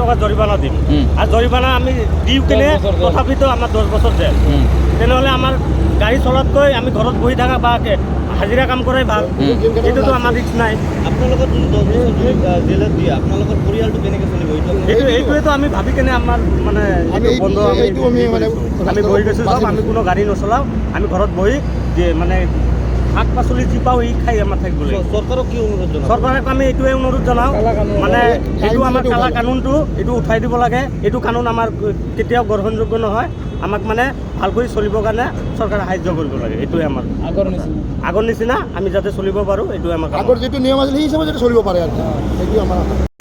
টকা জৰিমানা দিম আৰ জৰিমানা আমি দিও কিনে তথাপিতো আমাৰ 10 বছৰ জেল তেনেহ'লে আমাৰ গাড়ী চলাতকৈ আমি ঘৰত বহি থকা বা হাজিৰা কাম কৰাই ভাল এইটোতো আমাৰ ৰিস্ক নাই আপোনালোকৰ 10 বছৰ জেলত দিয়ে আপোনালোকৰ পৰিয়ালটো কেনেকৈ চলিব এইটোৱেতো আমি ভাবি কেনে আমাৰ মানে বন্ধ আমি বহি গৈছোঁ চব আমি কোনো গাড়ী নচলাওঁ আমি ঘৰত বহি যে মানে শাক পাচলি যি পাওঁ ই খাই আমাৰ থাকিব লাগিব চৰকাৰক কি অনুৰোধ জনাব চৰকাৰক আমি এইটোৱে অনুৰোধ জনাওঁ মানে এইটো আমাৰ কালা কানুনটো এইটো উঠাই দিব লাগে এইটো কানুন আমাৰ কেতিয়াও গ্ৰহণযোগ্য নহয় আমাক মানে ভালকৈ চলিবৰ কাৰণে চৰকাৰে সাহায্য কৰিব লাগে এইটোৱে আমাৰ আগৰ নিচিনা আমি যাতে চলিব পাৰোঁ এইটোৱে আমাক আগৰ যিটো নিয়ম আছিল সেই হিচাপে যাতে চলিব পাৰে আৰু এইটো আমাৰ